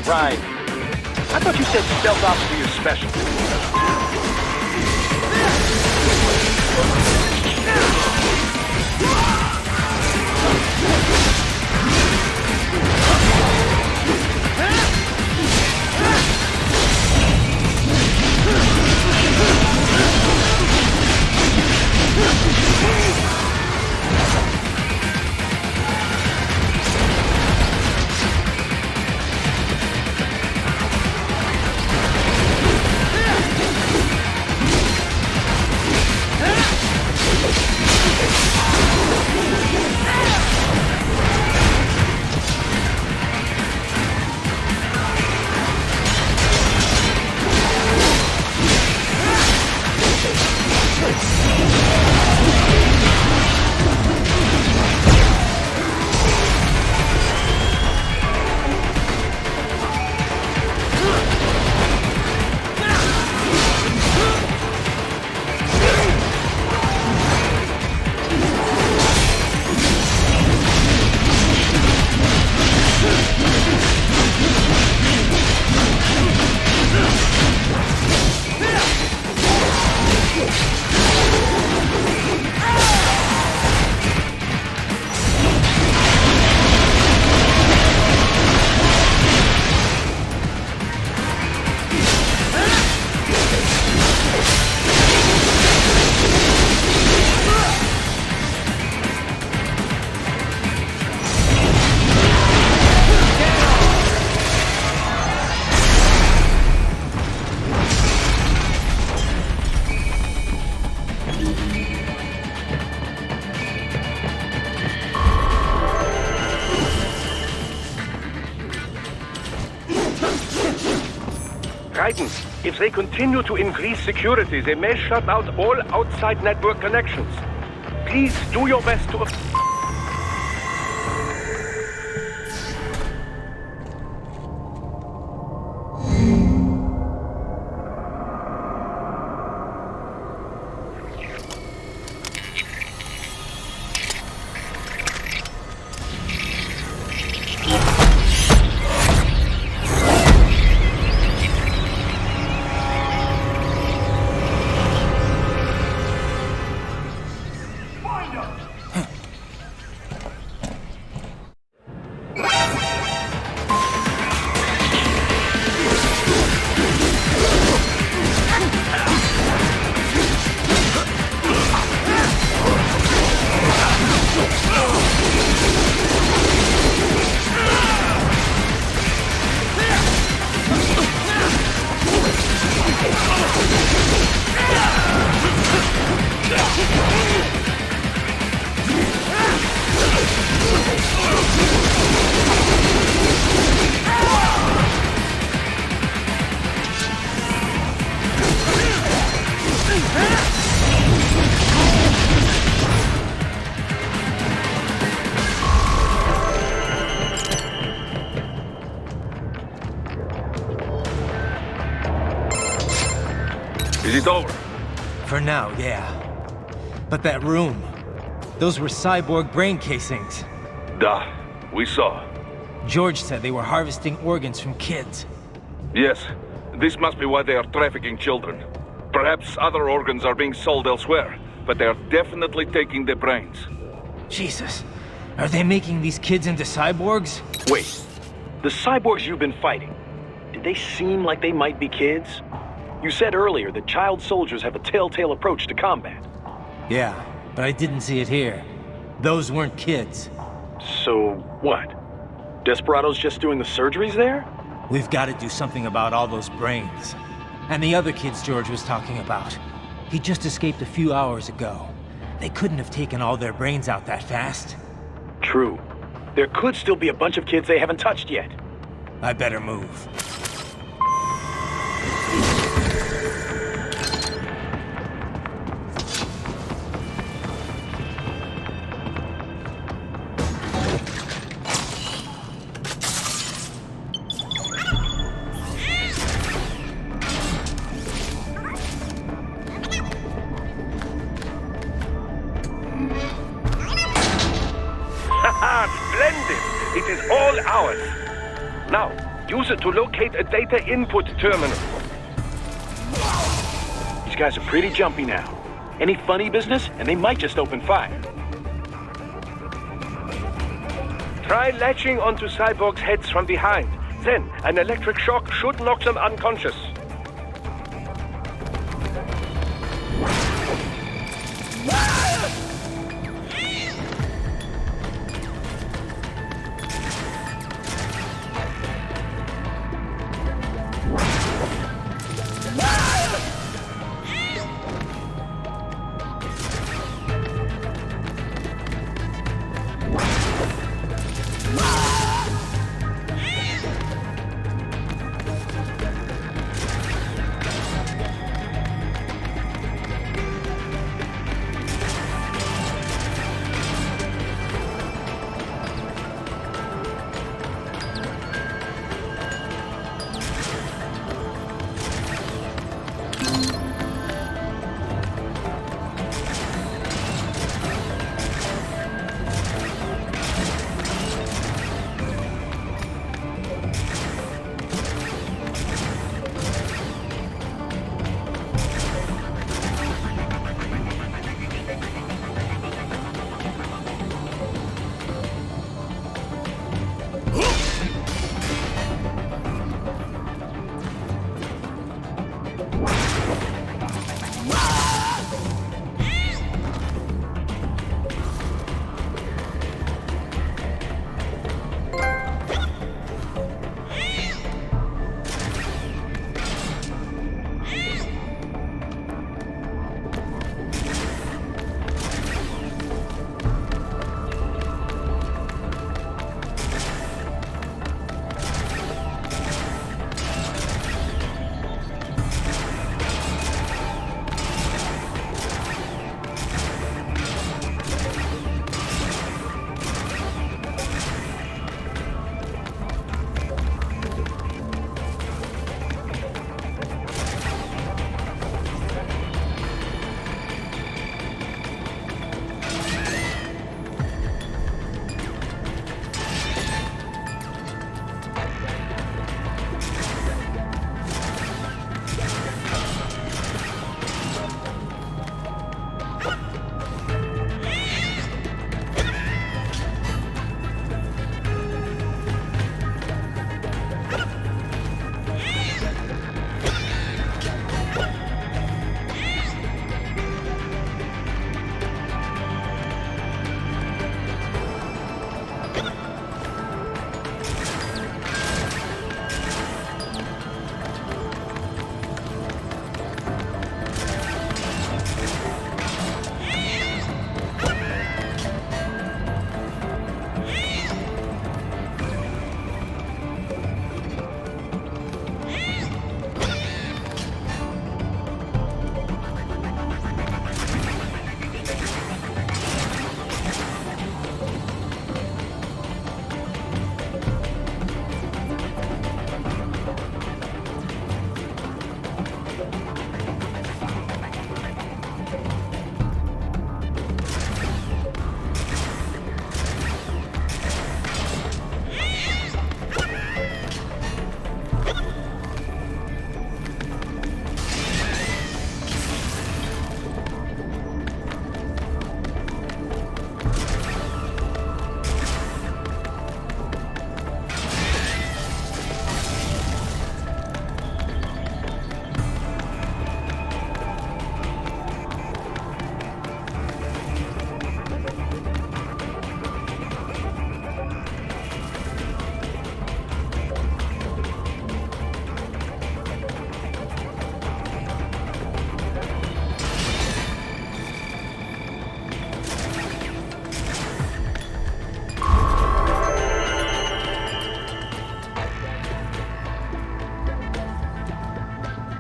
Right. I thought you said stealth ops were your specialty. Guidance. If they continue to increase security, they may shut out all outside network connections. Please do your best to... Is it over? For now, yeah. But that room, those were cyborg brain casings. Duh, we saw. George said they were harvesting organs from kids. Yes, this must be why they are trafficking children. Perhaps other organs are being sold elsewhere, but they are definitely taking their brains. Jesus, are they making these kids into cyborgs? Wait, the cyborgs you've been fighting, did they seem like they might be kids? You said earlier that child soldiers have a telltale approach to combat. Yeah, but I didn't see it here. Those weren't kids. So, what? Desperados just doing the surgeries there? We've got to do something about all those brains. And the other kids George was talking about. He just escaped a few hours ago. They couldn't have taken all their brains out that fast. True. There could still be a bunch of kids they haven't touched yet. I better move. Splendid! It is all ours. Now, use it to locate a data input terminal. These guys are pretty jumpy now. Any funny business, and they might just open fire. Try latching onto cyborgs' heads from behind. Then, an electric shock should knock them unconscious.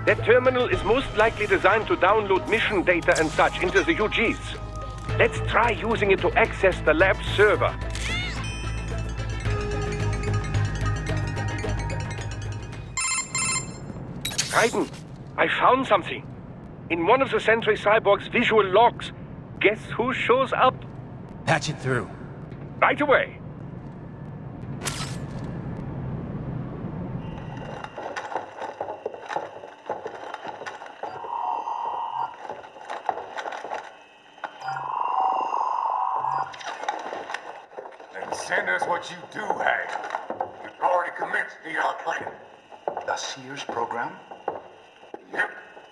That terminal is most likely designed to download mission data and such into the UGs. Let's try using it to access the lab server. Raiden, I found something. In one of the Sentry Cyborg's visual logs. Guess who shows up? Patch it through. Right away. Then send us what you do have. You've already commenced the plan. The Sears program? Yep.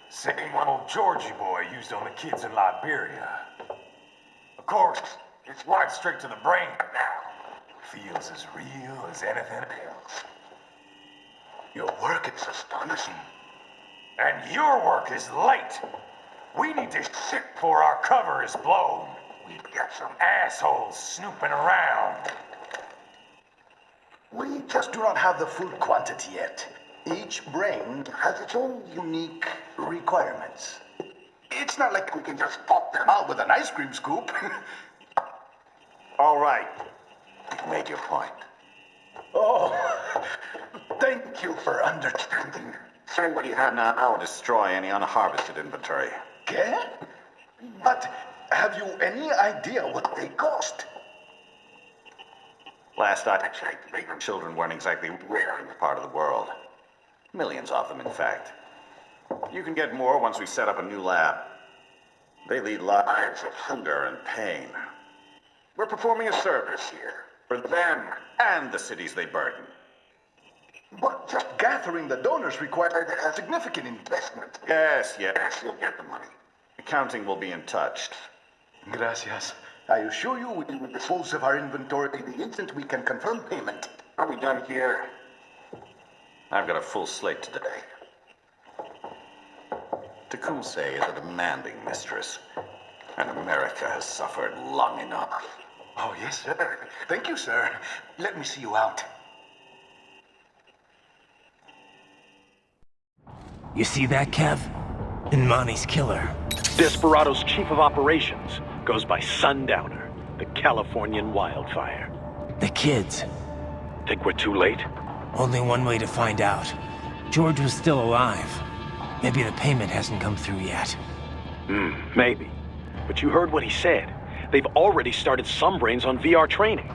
Same one old Georgie boy used on the kids in Liberia. Of course, it's right straight to the brain now. Feels as real as anything else. Your work is astonishing. And your work is late. We need to sit before our cover is blown. We've got some assholes snooping around. We just do not have the full quantity yet. Each brain has its own unique requirements. It's not like we can just pop them out with an ice cream scoop. All right. You've made your point. Oh, thank you for understanding. Send what you have now. I'll destroy any unharvested inventory. Okay? But have you any idea what they cost? Last I checked, children weren't exactly rare in this part of the world. Millions of them, in fact. You can get more once we set up a new lab. They lead lives of hunger and pain. We're performing a service here for them and the cities they burden. But just gathering the donors required a significant investment. Yes, you'll get the money. Accounting will be in touch. Gracias. I assure you we will dispose of our inventory the instant we can confirm payment. Are we done here? I've got a full slate today. Tecumseh is a demanding mistress, and America has suffered long enough. Oh, yes, sir. Thank you, sir. Let me see you out. You see that, Kev? Inmani's killer. Desperado's chief of operations goes by Sundowner, the Californian wildfire. The kids. Think we're too late? Only one way to find out. George was still alive. Maybe the payment hasn't come through yet. Maybe. But you heard what he said. They've already started some brains on VR training.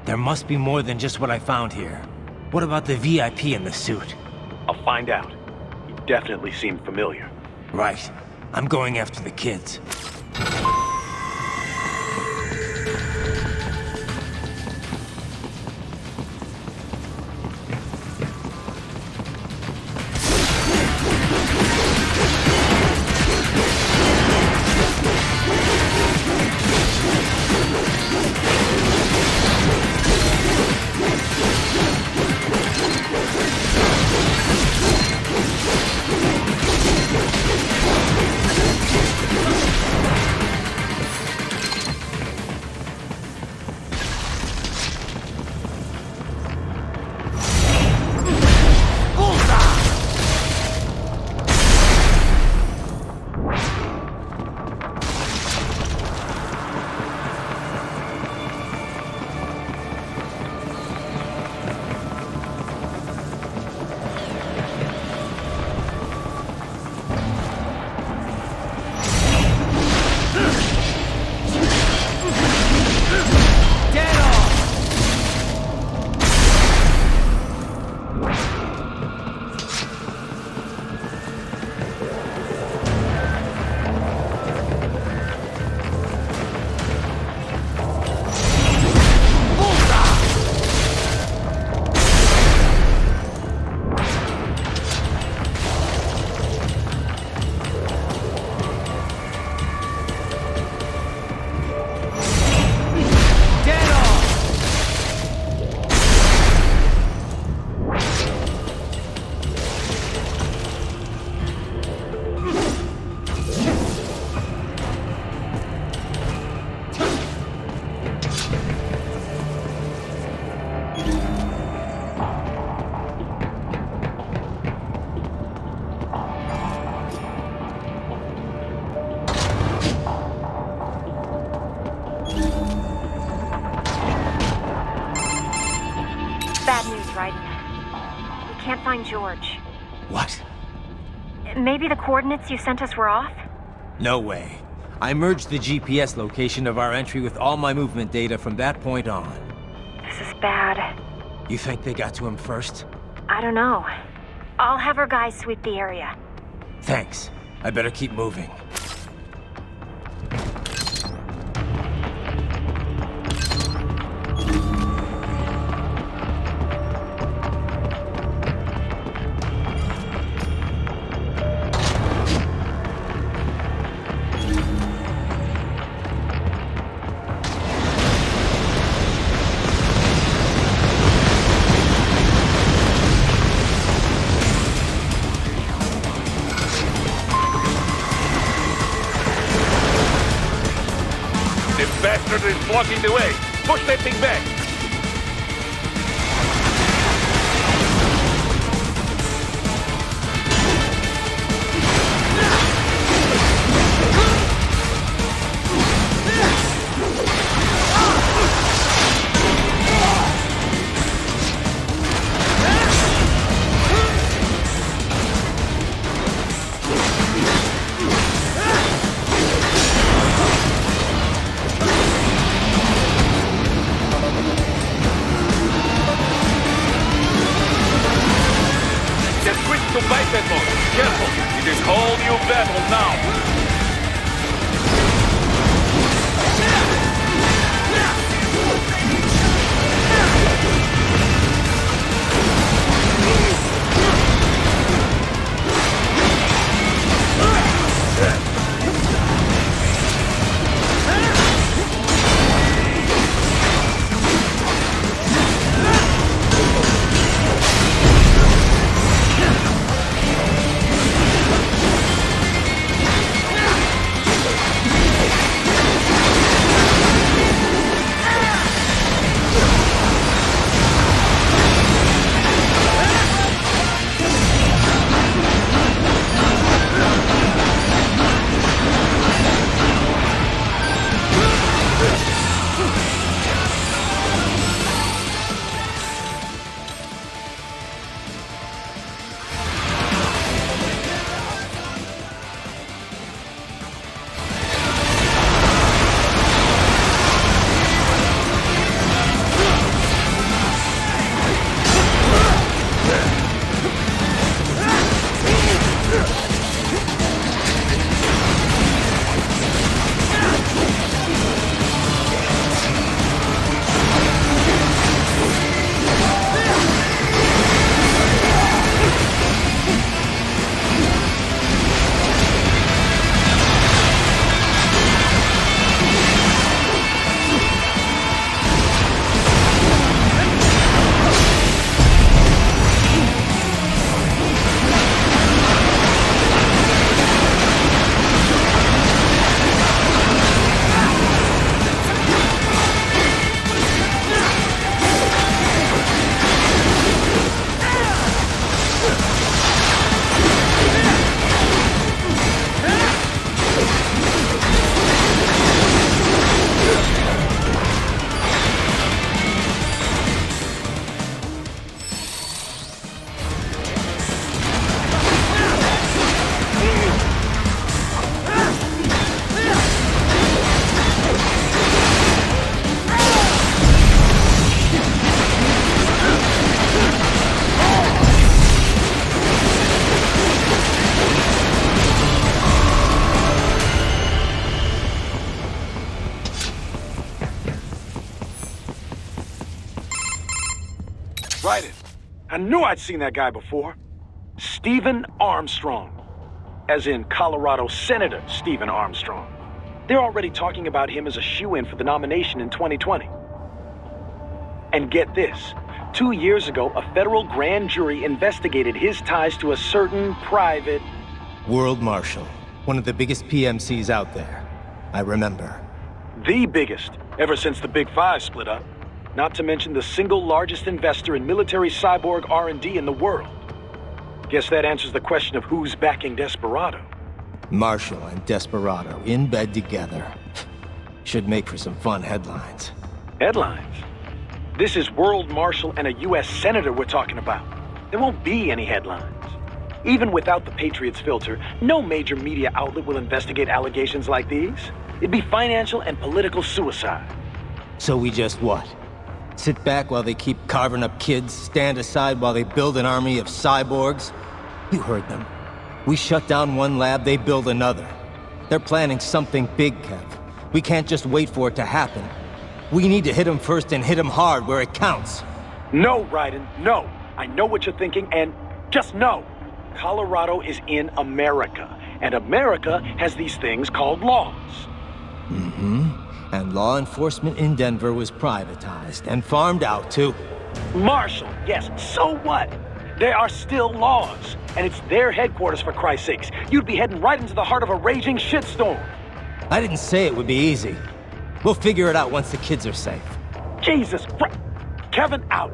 There must be more than just what I found here. What about the VIP in the suit? I'll find out. He definitely seemed familiar. Right. I'm going after the kids. Bad news, Raiden. We can't find George. What? Maybe the coordinates you sent us were off? No way. I merged the GPS location of our entry with all my movement data from that point on. This is bad. You think they got to him first? I don't know. I'll have our guys sweep the area. Thanks. I better keep moving. Bastard is blocking the way. Push that thing back. To biped mode. Careful. It is whole new battle now. Right it. I knew I'd seen that guy before. Stephen Armstrong. As in Colorado Senator Stephen Armstrong. They're already talking about him as a shoo-in for the nomination in 2020. And get this. 2 years ago, a federal grand jury investigated his ties to a certain private... World Marshal. One of the biggest PMCs out there. I remember. The biggest, ever since the Big Five split up. Not to mention the single largest investor in military cyborg R&D in the world. Guess that answers the question of who's backing Desperado. Marshall and Desperado in bed together. Should make for some fun headlines. Headlines? This is World Marshal and a U.S. Senator we're talking about. There won't be any headlines. Even without the Patriots filter, no major media outlet will investigate allegations like these. It'd be financial and political suicide. So we just what? Sit back while they keep carving up kids, stand aside while they build an army of cyborgs? You heard them. We shut down one lab, they build another. They're planning something big, Kev. We can't just wait for it to happen. We need to hit them first and hit them hard where it counts. No, Raiden, no. I know what you're thinking, and just know. Colorado is in America, and America has these things called laws. Mm-hmm. And law enforcement in Denver was privatized and farmed out to... Marshall, yes, so what? There are still laws, and it's their headquarters, for Christ's sakes. You'd be heading right into the heart of a raging shitstorm. I didn't say it would be easy. We'll figure it out once the kids are safe. Jesus Christ. Kevin, out.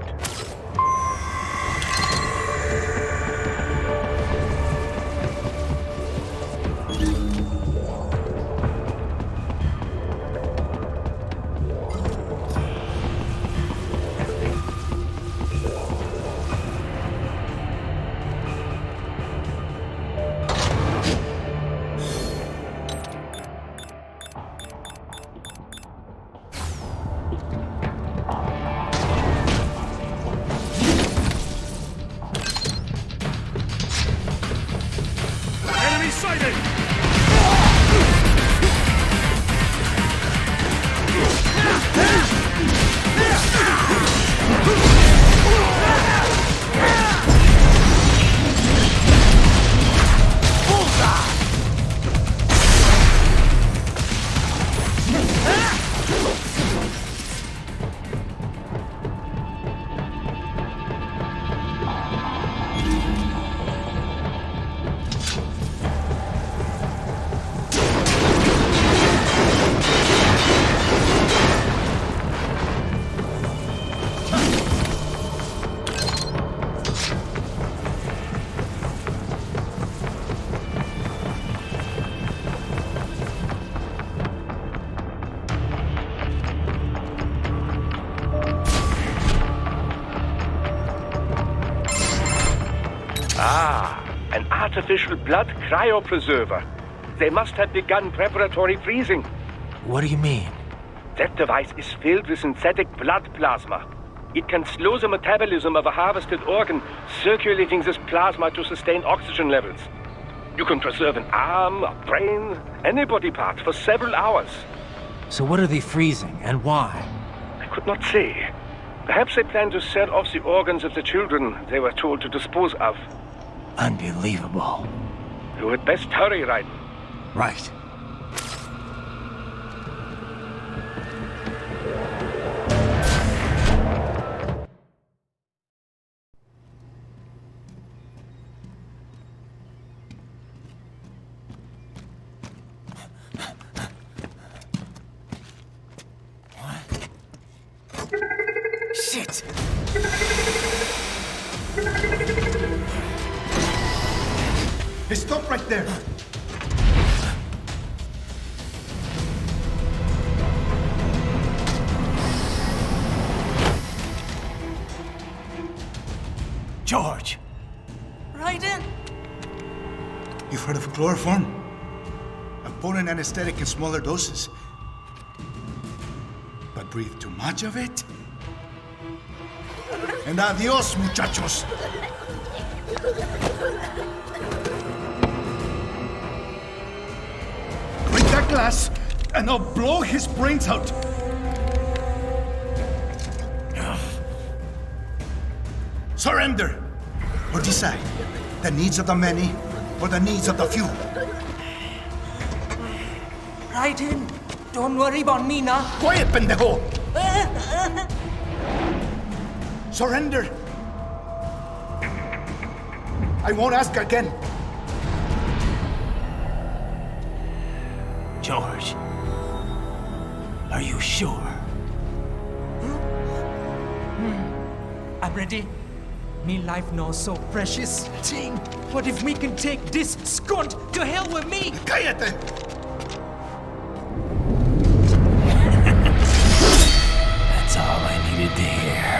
An artificial blood cryopreserver. They must have begun preparatory freezing. What do you mean? That device is filled with synthetic blood plasma. It can slow the metabolism of a harvested organ, circulating this plasma to sustain oxygen levels. You can preserve an arm, a brain, any body part for several hours. So what are they freezing, and why? I could not say. Perhaps they plan to sell off the organs of the children they were told to dispose of. Unbelievable. You had best hurry, Raiden. Right. Shit! Hey, stop right there! George! Raiden! You've heard of chloroform? A potent anesthetic in smaller doses. But breathe too much of it? And adios, muchachos! Break that glass, and I'll blow his brains out! Surrender! Or decide, the needs of the many, or the needs of the few. Raiden, don't worry about me now. Quiet, pendejo! Surrender! I won't ask again. George, are you sure? I'm ready. Me life now so precious. Thing. What if we can take this skunt to hell with me? Cállate! That's all I needed needed to hear.